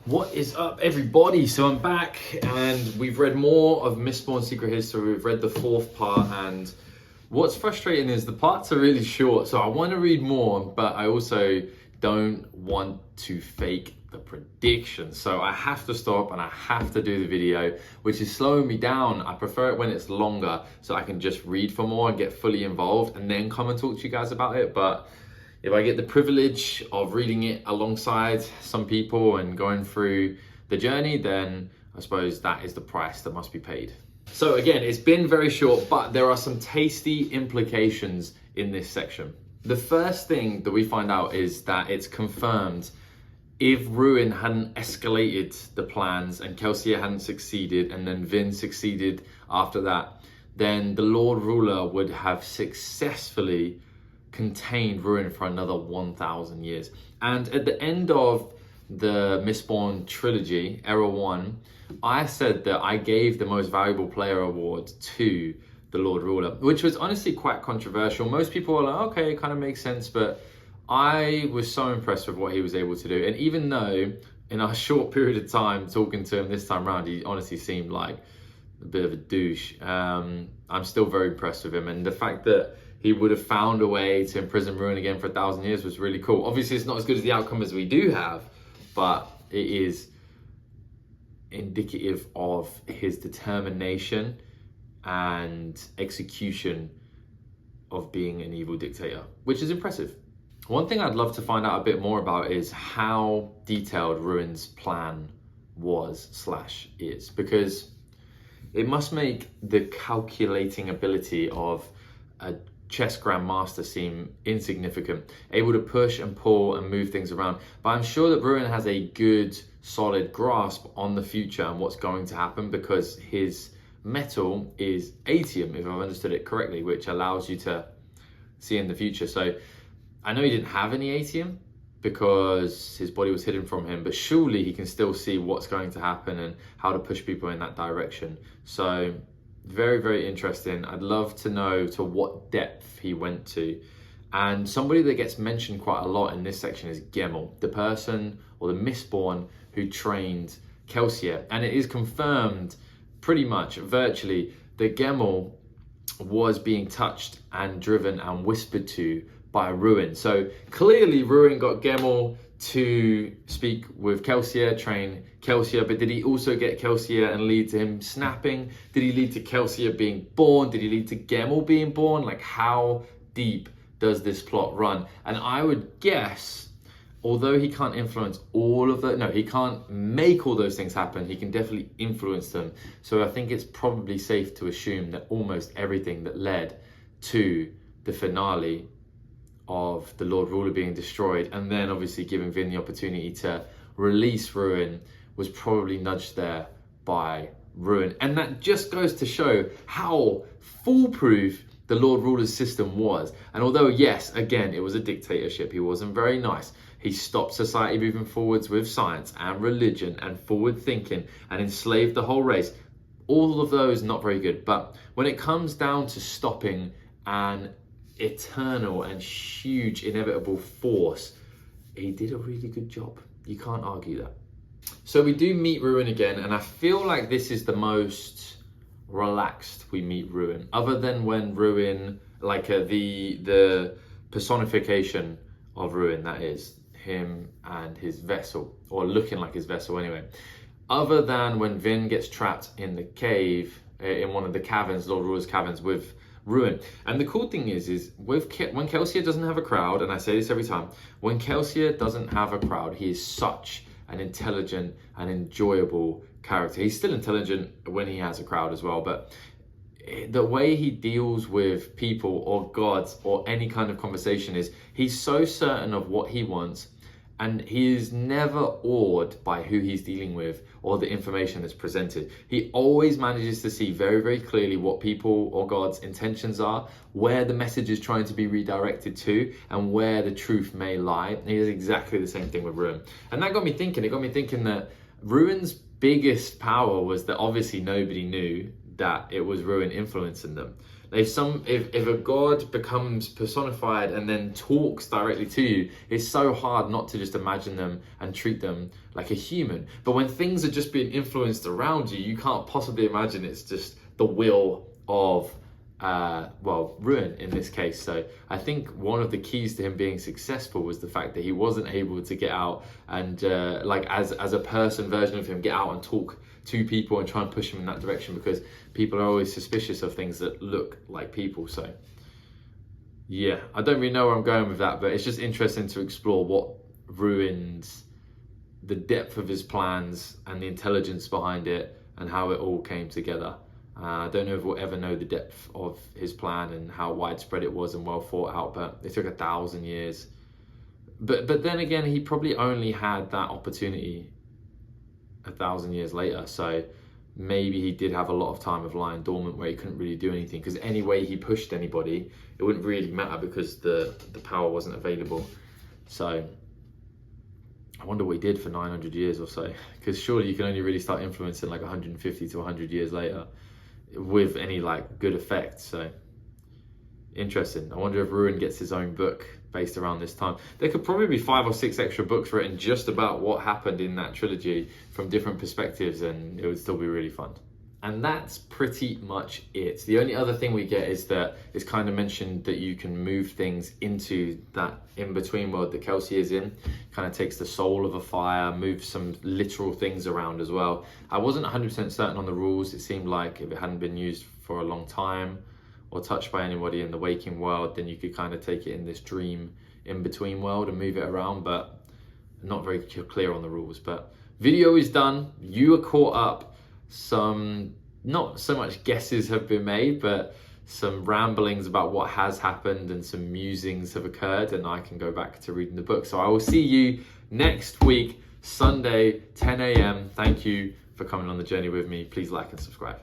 What is up, everybody? So I'm back and we've read more of Mistborn Secret History. We've read the fourth part, and what's frustrating is the parts are really short. So I want to read more, but I also don't want to fake the predictions. So I have to stop and I have to do the video, which is slowing me down. I prefer it when it's longer so I can just read for more and get fully involved and then come and talk to you guys about it. But if I get the privilege of reading it alongside some people and going through the journey, then I suppose that is the price that must be paid. So again, it's been very short, but there are some tasty implications in this section. The first thing that we find out is that it's confirmed if Ruin hadn't escalated the plans and Kelsier hadn't succeeded and then Vin succeeded after that, then the Lord Ruler would have successfully contained Ruin for another 1,000 years. And at the end of the Mistborn trilogy, Era 1, I said that I gave the Most Valuable Player award to the Lord Ruler, which was honestly quite controversial. Most people were like, okay, it kind of makes sense, but I was so impressed with what he was able to do. And even though in a short period of time talking to him this time around, he honestly seemed like a bit of a douche, I'm still very impressed with him. And the fact that he would have found a way to imprison Ruin again for 1,000 years was really cool. Obviously, it's not as good as the outcome as we do have, but it is indicative of his determination and execution of being an evil dictator, which is impressive. One thing I'd love to find out a bit more about is how detailed Ruin's plan was/is, because it must make the calculating ability of a chess grandmaster seem insignificant, able to push and pull and move things around. But I'm sure that Ruin has a good, solid grasp on the future and what's going to happen, because his metal is atium, if I've understood it correctly, which allows you to see in the future. So I know he didn't have any atium because his body was hidden from him, but surely he can still see what's going to happen and how to push people in that direction. So very, very interesting. I'd love to know to what depth he went to. And somebody that gets mentioned quite a lot in this section is Gemmel, the person or the Mistborn who trained Kelsier. And it is confirmed pretty much virtually that Gemmel was being touched and driven and whispered to by Ruin. So clearly Ruin got Gemmel to speak with Kelsier, train Kelsier, but did he also get Kelsier and lead to him snapping? Did he lead to Kelsier being born? Did he lead to Gemmel being born? Like, how deep does this plot run? And I would guess, although he can't influence all of that, no, he can't make all those things happen, he can definitely influence them. So I think it's probably safe to assume that almost everything that led to the finale of the Lord Ruler being destroyed, and then obviously giving Vin the opportunity to release Ruin, was probably nudged there by Ruin. And that just goes to show how foolproof the Lord Ruler's system was. And although, yes, again, it was a dictatorship, he wasn't very nice. He stopped society moving forwards with science and religion and forward thinking and enslaved the whole race. All of those not very good. But when it comes down to stopping an eternal and huge inevitable force, he did a really good job. You can't argue that. So we do meet Ruin again, and I feel like this is the most relaxed we meet Ruin, other than when Ruin, like the personification of Ruin, that is him and his vessel, or looking like his vessel anyway, other than when Vin gets trapped in the cave, in one of the caverns, Lord Ruler's caverns, with Ruin. And the cool thing is when Kelsier doesn't have a crowd, and I say this every time, when Kelsier doesn't have a crowd, he is such an intelligent and enjoyable character. He's still intelligent when he has a crowd as well, but the way he deals with people or gods or any kind of conversation is, he's so certain of what he wants, and he is never awed by who he's dealing with or the information that's presented. He always manages to see very, very clearly what people or God's intentions are, where the message is trying to be redirected to, and where the truth may lie. And he does exactly the same thing with Ruin. And that got me thinking. It got me thinking that Ruin's biggest power was that obviously nobody knew that it was Ruin influencing them. If a god becomes personified and then talks directly to you, it's so hard not to just imagine them and treat them like a human. But when things are just being influenced around you, you can't possibly imagine it's just the will of Ruin in this case. So I think one of the keys to him being successful was the fact that he wasn't able to get out and as a person version of him, get out and talk to people and try and push them in that direction, because people are always suspicious of things that look like people. So yeah, I don't really know where I'm going with that, but it's just interesting to explore what Ruin's, the depth of his plans and the intelligence behind it and how it all came together. I don't know if we'll ever know the depth of his plan and how widespread it was and well thought out, but it took 1,000 years. But then again, he probably only had that opportunity 1,000 years later. So maybe he did have a lot of time of lying dormant where he couldn't really do anything, because any way he pushed anybody, it wouldn't really matter because the power wasn't available. So I wonder what he did for 900 years or so, because surely you can only really start influencing like 150 to 100 years later with any like good effect. So interesting. I wonder if Ruin gets his own book based around this time. There could probably be 5 or 6 extra books written just about what happened in that trilogy from different perspectives, and it would still be really fun. And that's pretty much it. The only other thing we get is that it's kind of mentioned that you can move things into that in-between world that Kelsey is in. Kind of takes the soul of a fire, moves some literal things around as well. I wasn't 100% certain on the rules. It seemed like if it hadn't been used for a long time or touched by anybody in the waking world, then you could kind of take it in this dream in-between world and move it around, but not very clear on the rules. But video is done. You are caught up. Some, not so much guesses have been made, but some ramblings about what has happened and some musings have occurred, and I can go back to reading the book. So I will see you next week, Sunday, 10 a.m. Thank you for coming on the journey with me. Please like and subscribe.